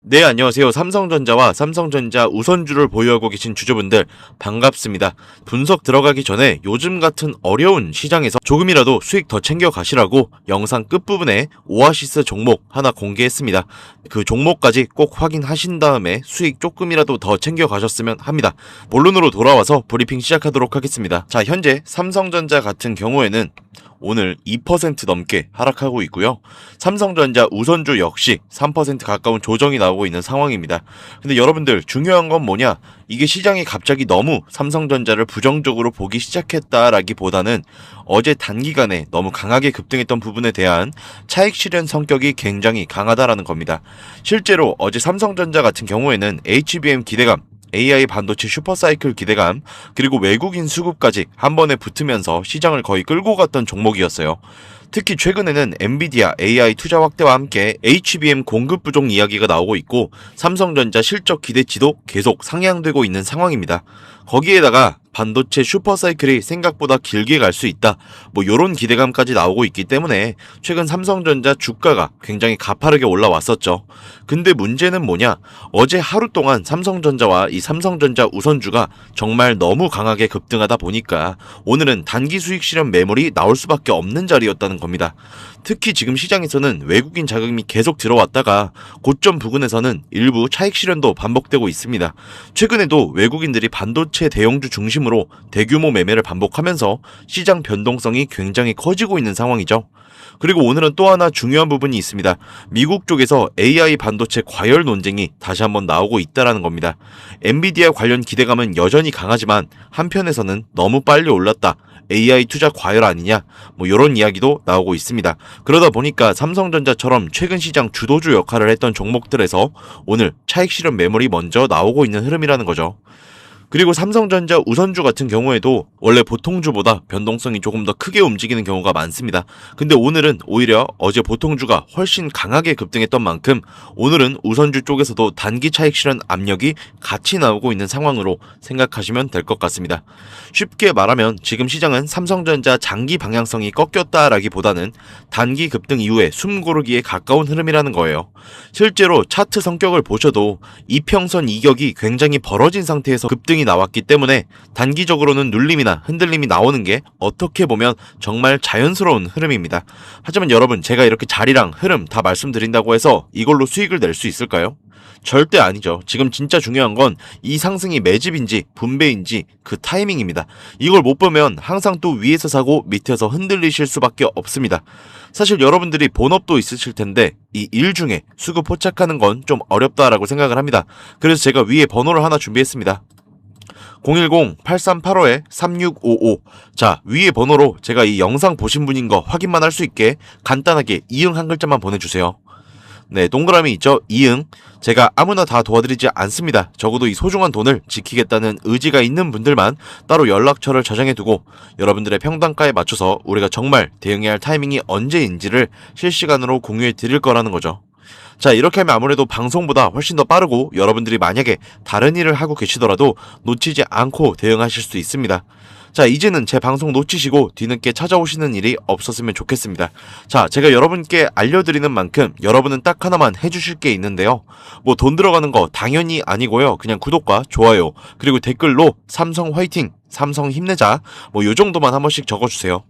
네, 안녕하세요. 삼성전자와 삼성전자 우선주를 보유하고 계신 주주분들 반갑습니다. 분석 들어가기 전에 요즘 같은 어려운 시장에서 조금이라도 수익 더 챙겨 가시라고 영상 끝부분에 오아시스 종목 하나 공개했습니다. 그 종목까지 꼭 확인하신 다음에 수익 조금이라도 더 챙겨 가셨으면 합니다. 본론으로 돌아와서 브리핑 시작하도록 하겠습니다. 자, 현재 삼성전자 같은 경우에는 오늘 2% 넘게 하락하고 있고요. 삼성전자 우선주 역시 3% 가까운 조정이 나오고 있는 상황입니다. 근데 여러분들 중요한 건 뭐냐? 이게 시장이 갑자기 너무 삼성전자를 부정적으로 보기 시작했다라기보다는 어제 단기간에 너무 강하게 급등했던 부분에 대한 차익 실현 성격이 굉장히 강하다라는 겁니다. 실제로 어제 삼성전자 같은 경우에는 HBM 기대감, AI 반도체 슈퍼사이클 기대감, 그리고 외국인 수급까지 한 번에 붙으면서 시장을 거의 끌고 갔던 종목이었어요. 특히 최근에는 엔비디아 AI 투자 확대와 함께 HBM 공급 부족 이야기가 나오고 있고 삼성전자 실적 기대치도 계속 상향되고 있는 상황입니다. 거기에다가 반도체 슈퍼사이클이 생각보다 길게 갈 수 있다. 요런 기대감까지 나오고 있기 때문에 최근 삼성전자 주가가 굉장히 가파르게 올라왔었죠. 근데 문제는 뭐냐? 어제 하루 동안 삼성전자와 이 삼성전자 우선주가 정말 너무 강하게 급등하다 보니까 오늘은 단기 수익 실현 매물이 나올 수밖에 없는 자리였다는 겁니다. 특히 지금 시장에서는 외국인 자금이 계속 들어왔다가 고점 부근에서는 일부 차익 실현도 반복되고 있습니다. 최근에도 외국인들이 반도체 대형주 중심으로 대규모 매매를 반복하면서 시장 변동성이 굉장히 커지고 있는 상황이죠. 그리고 오늘은 또 하나 중요한 부분이 있습니다. 미국 쪽에서 AI 반도체 과열 논쟁이 다시 한번 나오고 있다는 겁니다. 엔비디아 관련 기대감은 여전히 강하지만 한편에서는 너무 빨리 올랐다. AI 투자 과열 아니냐? 이런 이야기도 나오고 있습니다. 그러다 보니까 삼성전자처럼 최근 시장 주도주 역할을 했던 종목들에서 오늘 차익 실현 매물이 먼저 나오고 있는 흐름이라는 거죠. 그리고 삼성전자 우선주 같은 경우에도 원래 보통주보다 변동성이 조금 더 크게 움직이는 경우가 많습니다. 근데 오늘은 오히려 어제 보통주가 훨씬 강하게 급등했던 만큼 오늘은 우선주 쪽에서도 단기 차익 실현 압력이 같이 나오고 있는 상황으로 생각하시면 될 것 같습니다. 쉽게 말하면 지금 시장은 삼성전자 장기 방향성이 꺾였다라기보다는 단기 급등 이후에 숨고르기에 가까운 흐름이라는 거예요. 실제로 차트 성격을 보셔도 이평선 이격이 굉장히 벌어진 상태에서 급등이 나왔기 때문에 단기적으로는 눌림이나 흔들림이 나오는 게 어떻게 보면 정말 자연스러운 흐름입니다. 하지만 여러분, 제가 이렇게 자리랑 흐름 다 말씀드린다고 해서 이걸로 수익을 낼 수 있을까요? 절대 아니죠. 지금 진짜 중요한 건 이 상승이 매집인지 분배인지 그 타이밍입니다. 이걸 못 보면 항상 또 위에서 사고 밑에서 흔들리실 수밖에 없습니다. 사실 여러분들이 본업도 있으실 텐데 이 일 중에 수급 포착하는 건 좀 어렵다라고 생각을 합니다. 그래서 제가 위에 번호를 하나 준비했습니다. 010-8385-3655. 자, 위에 번호로 제가 이 영상 보신 분인 거 확인만 할 수 있게 간단하게 이응 한 글자만 보내주세요. 네, 동그라미 있죠? 이응. 제가 아무나 다 도와드리지 않습니다. 적어도 이 소중한 돈을 지키겠다는 의지가 있는 분들만 따로 연락처를 저장해두고 여러분들의 평단가에 맞춰서 우리가 정말 대응해야 할 타이밍이 언제인지를 실시간으로 공유해 드릴 거라는 거죠. 자, 이렇게 하면 아무래도 방송보다 훨씬 더 빠르고 여러분들이 만약에 다른 일을 하고 계시더라도 놓치지 않고 대응하실 수 있습니다. 자, 이제는 제 방송 놓치시고 뒤늦게 찾아오시는 일이 없었으면 좋겠습니다. 자, 제가 여러분께 알려드리는 만큼 여러분은 딱 하나만 해주실 게 있는데요. 돈 들어가는 거 당연히 아니고요. 그냥 구독과 좋아요, 그리고 댓글로 삼성 화이팅, 삼성 힘내자, 요 정도만 한 번씩 적어주세요.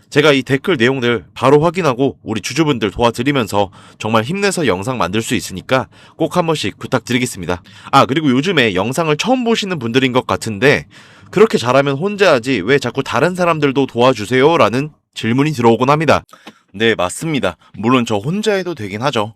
제가 이 댓글 내용들 바로 확인하고 우리 주주분들 도와드리면서 정말 힘내서 영상 만들 수 있으니까 꼭 한 번씩 부탁드리겠습니다. 그리고 요즘에 영상을 처음 보시는 분들인 것 같은데 그렇게 잘하면 혼자 하지 왜 자꾸 다른 사람들도 도와주세요? 라는 질문이 들어오곤 합니다. 네, 맞습니다. 물론 저 혼자 해도 되긴 하죠.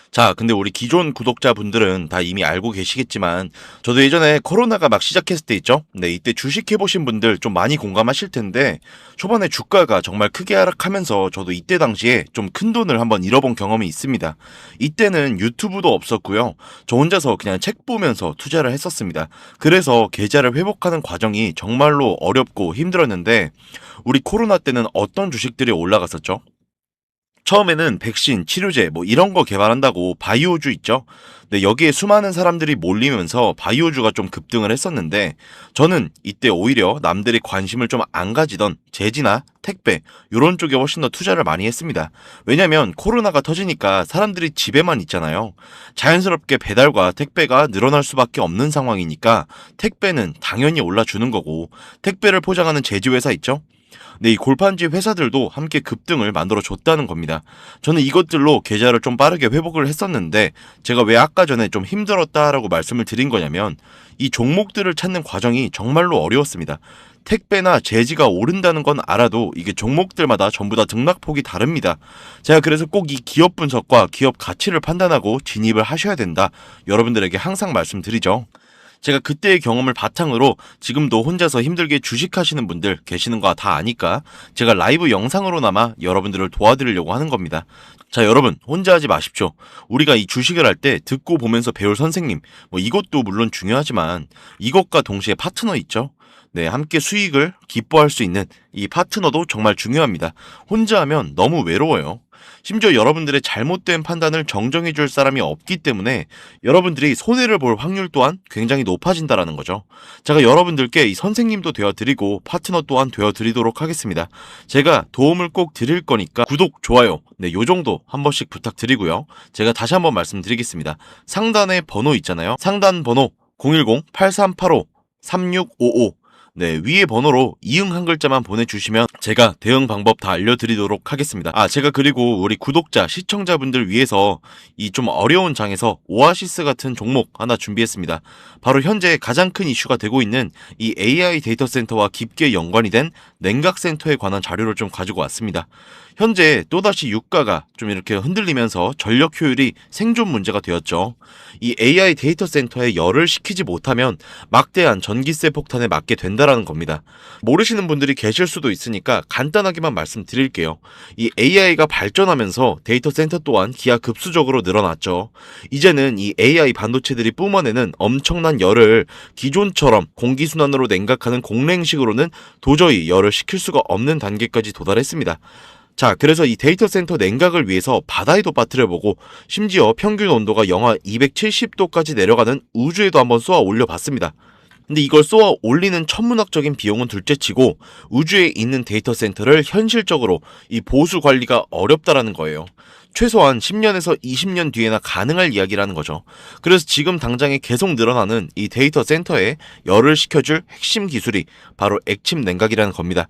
자, 근데 우리 기존 구독자분들은 다 이미 알고 계시겠지만 저도 예전에 코로나가 막 시작했을 때 있죠? 네, 이때 주식해보신 분들 좀 많이 공감하실 텐데 초반에 주가가 정말 크게 하락하면서 저도 이때 당시에 좀 큰 돈을 한번 잃어본 경험이 있습니다. 이때는 유튜브도 없었고요. 저 혼자서 그냥 책 보면서 투자를 했었습니다. 그래서 계좌를 회복하는 과정이 정말로 어렵고 힘들었는데 우리 코로나 때는 어떤 주식들이 올라갔었죠? 처음에는 백신, 치료제 뭐 이런 거 개발한다고 바이오주 있죠? 네, 여기에 수많은 사람들이 몰리면서 바이오주가 좀 급등을 했었는데 저는 이때 오히려 남들이 관심을 좀 안 가지던 제지나 택배 이런 쪽에 훨씬 더 투자를 많이 했습니다. 왜냐면 코로나가 터지니까 사람들이 집에만 있잖아요. 자연스럽게 배달과 택배가 늘어날 수밖에 없는 상황이니까 택배는 당연히 올라주는 거고 택배를 포장하는 제조회사 있죠? 네, 이 골판지 회사들도 함께 급등을 만들어 줬다는 겁니다. 저는 이것들로 계좌를 좀 빠르게 회복을 했었는데 제가 왜 아까 전에 좀 힘들었다라고 말씀을 드린 거냐면 이 종목들을 찾는 과정이 정말로 어려웠습니다. 택배나 제지가 오른다는 건 알아도 이게 종목들마다 전부 다 등락폭이 다릅니다. 제가 그래서 꼭 이 기업 분석과 기업 가치를 판단하고 진입을 하셔야 된다. 여러분들에게 항상 말씀드리죠. 제가 그때의 경험을 바탕으로 지금도 혼자서 힘들게 주식하시는 분들 계시는 거 다 아니까 제가 라이브 영상으로나마 여러분들을 도와드리려고 하는 겁니다. 자, 여러분 혼자 하지 마십시오. 우리가 이 주식을 할 때 듣고 보면서 배울 선생님 뭐 이것도 물론 중요하지만 이것과 동시에 파트너 있죠. 네, 함께 수익을 기뻐할 수 있는 이 파트너도 정말 중요합니다. 혼자 하면 너무 외로워요. 심지어 여러분들의 잘못된 판단을 정정해 줄 사람이 없기 때문에 여러분들이 손해를 볼 확률 또한 굉장히 높아진다라는 거죠. 제가 여러분들께 이 선생님도 되어드리고 파트너 또한 되어드리도록 하겠습니다. 제가 도움을 꼭 드릴 거니까 구독, 좋아요, 네, 요 정도 한 번씩 부탁드리고요. 제가 다시 한번 말씀드리겠습니다. 상단에 번호 있잖아요. 상단 번호 010-8385-3655 네, 위의 번호로 이응 한 글자만 보내주시면 제가 대응 방법 다 알려드리도록 하겠습니다. 제가 그리고 우리 구독자, 시청자분들 위해서 이 좀 어려운 장에서 오아시스 같은 종목 하나 준비했습니다. 바로 현재 가장 큰 이슈가 되고 있는 이 AI 데이터 센터와 깊게 연관이 된 냉각센터에 관한 자료를 좀 가지고 왔습니다. 현재 또다시 유가가 좀 이렇게 흔들리면서 전력 효율이 생존 문제가 되었죠. 이 AI 데이터 센터에 열을 식히지 못하면 막대한 전기세 폭탄에 맞게 된다라는 겁니다. 모르시는 분들이 계실 수도 있으니까 간단하게만 말씀드릴게요. 이 AI가 발전하면서 데이터 센터 또한 기하급수적으로 늘어났죠. 이제는 이 AI 반도체들이 뿜어내는 엄청난 열을 기존처럼 공기순환으로 냉각하는 공랭식으로는 도저히 열을 식힐 수가 없는 단계까지 도달했습니다. 자, 그래서 이 데이터 센터 냉각을 위해서 바다에도 빠뜨려보고 심지어 평균 온도가 영하 270도까지 내려가는 우주에도 한번 쏘아 올려봤습니다. 근데 이걸 쏘아 올리는 천문학적인 비용은 둘째치고 우주에 있는 데이터 센터를 현실적으로 이 보수 관리가 어렵다라는 거예요. 최소한 10년에서 20년 뒤에나 가능할 이야기라는 거죠. 그래서 지금 당장에 계속 늘어나는 이 데이터 센터에 열을 식혀줄 핵심 기술이 바로 액침 냉각이라는 겁니다.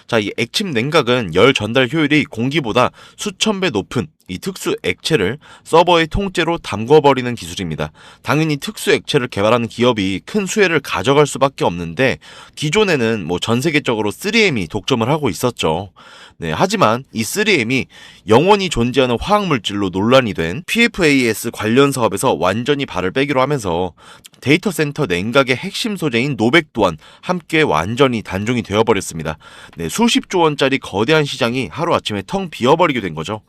자, 이 액침 냉각은 열 전달 효율이 공기보다 수천 배 높은 이 특수 액체를 서버의 통째로 담궈버리는 기술입니다. 당연히 특수 액체를 개발하는 기업이 큰 수혜를 가져갈 수밖에 없는데 기존에는 뭐 전 세계적으로 3M이 독점을 하고 있었죠. 네, 하지만 이 3M이 영원히 존재하는 화학물질로 논란이 된 PFAS 관련 사업에서 완전히 발을 빼기로 하면서 데이터 센터 냉각의 핵심 소재인 노백 또한 함께 완전히 단종이 되어버렸습니다. 네, 수십조 원짜리 거대한 시장이 하루아침에 텅 비어버리게 된 거죠.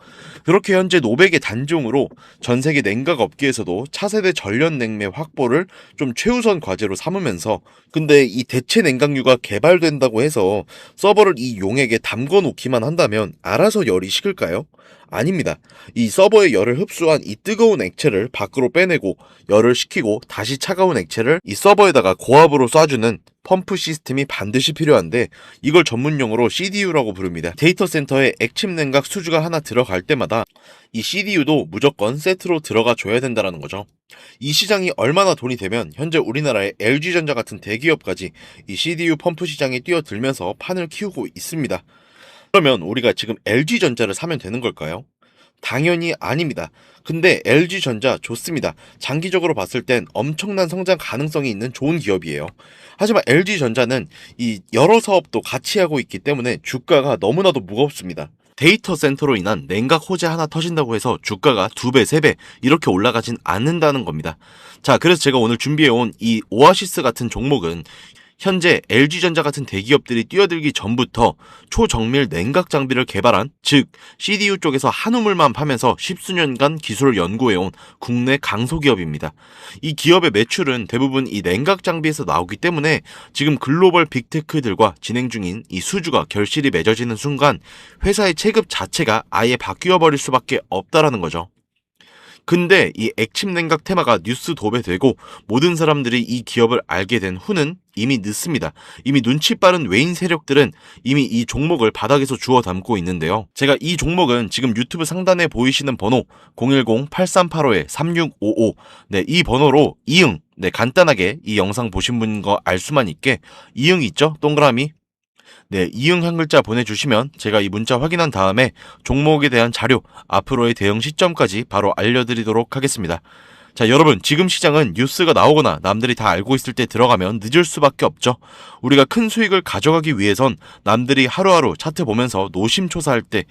그렇게 현재 노백의 단종으로 전 세계 냉각 업계에서도 차세대 전력 냉매 확보를 좀 최우선 과제로 삼으면서 근데 이 대체 냉각유가 개발된다고 해서 서버를 이 용액에 담궈 놓기만 한다면 알아서 열이 식을까요? 아닙니다. 이 서버의 열을 흡수한 이 뜨거운 액체를 밖으로 빼내고 열을 식히고 다시 차가운 액체를 이 서버에다가 고압으로 쏴주는 펌프 시스템이 반드시 필요한데 이걸 전문용어로 CDU라고 부릅니다. 데이터 센터에 액침 냉각 수주가 하나 들어갈 때마다 이 CDU도 무조건 세트로 들어가 줘야 된다는 거죠. 이 시장이 얼마나 돈이 되면 현재 우리나라의 LG전자 같은 대기업까지 이 CDU 펌프 시장에 뛰어들면서 판을 키우고 있습니다. 그러면 우리가 지금 LG전자를 사면 되는 걸까요? 당연히 아닙니다. 근데 LG전자 좋습니다. 장기적으로 봤을 땐 엄청난 성장 가능성이 있는 좋은 기업이에요. 하지만 LG전자는 이 여러 사업도 같이 하고 있기 때문에 주가가 너무나도 무겁습니다. 데이터 센터로 인한 냉각 호재 하나 터진다고 해서 주가가 2배, 3배 이렇게 올라가진 않는다는 겁니다. 자, 그래서 제가 오늘 준비해온 이 오아시스 같은 종목은 현재 LG전자 같은 대기업들이 뛰어들기 전부터 초정밀 냉각 장비를 개발한, 즉 CDU 쪽에서 한 우물만 파면서 십수년간 기술을 연구해온 국내 강소기업입니다. 이 기업의 매출은 대부분 이 냉각 장비에서 나오기 때문에 지금 글로벌 빅테크들과 진행 중인 이 수주가 결실이 맺어지는 순간 회사의 체급 자체가 아예 바뀌어 버릴 수밖에 없다라는 거죠. 근데 이 액침 냉각 테마가 뉴스 도배되고 모든 사람들이 이 기업을 알게 된 후는 이미 늦습니다. 이미 눈치 빠른 외인 세력들은 이미 이 종목을 바닥에서 주워 담고 있는데요. 제가 이 종목은 지금 유튜브 상단에 보이시는 번호 010-8385-3655 이 번호로 이응, 간단하게 이 영상 보신 분인 거 알 수만 있게 이응 있죠? 동그라미. 이응 한 글자 보내주시면 제가 이 문자 확인한 다음에 종목에 대한 자료, 앞으로의 대응 시점까지 바로 알려드리도록 하겠습니다. 자, 여러분, 지금 시장은 뉴스가 나오거나 남들이 다 알고 있을 때 들어가면 늦을 수밖에 없죠. 우리가 큰 수익을 가져가기 위해선 남들이 하루하루 차트 보면서 노심초사할 때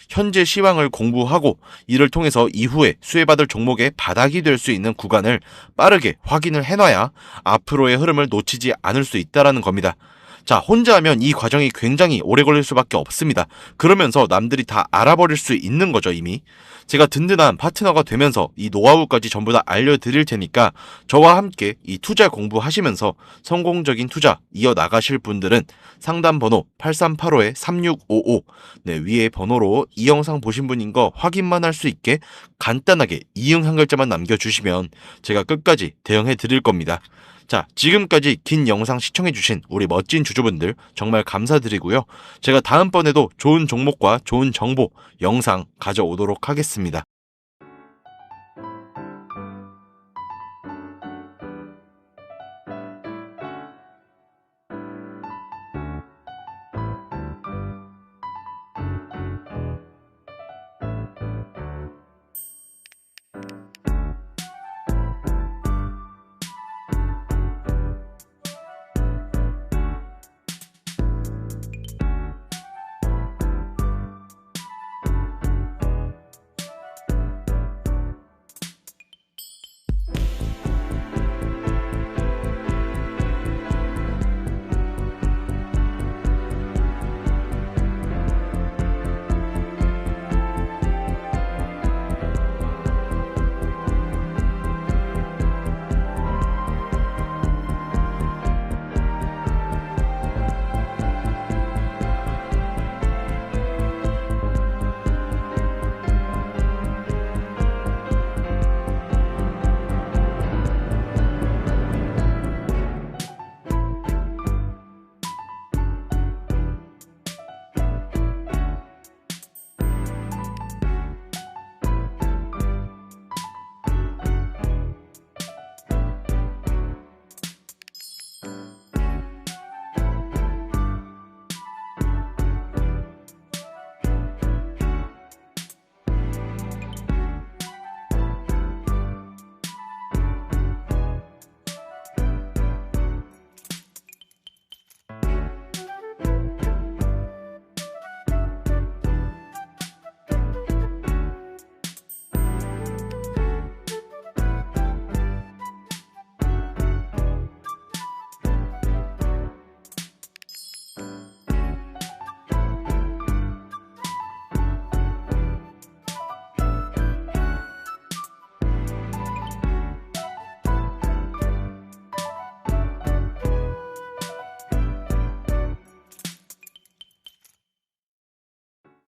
현재 시황을 공부하고 이를 통해서 이후에 수혜받을 종목의 바닥이 될 수 있는 구간을 빠르게 확인을 해놔야 앞으로의 흐름을 놓치지 않을 수 있다는 겁니다. 자, 혼자 하면 이 과정이 굉장히 오래 걸릴 수밖에 없습니다. 그러면서 남들이 다 알아버릴 수 있는 거죠, 이미. 제가 든든한 파트너가 되면서 이 노하우까지 전부 다 알려드릴 테니까 저와 함께 이 투자 공부하시면서 성공적인 투자 이어나가실 분들은 상담 번호 8385-3655 위에 번호로 이 영상 보신 분인 거 확인만 할 수 있게 간단하게 이응 한 글자만 남겨주시면 제가 끝까지 대응해 드릴 겁니다. 자, 지금까지 긴 영상 시청해주신 우리 멋진 주주분들 정말 감사드리고요. 제가 다음번에도 좋은 종목과 좋은 정보 영상 가져오도록 하겠습니다.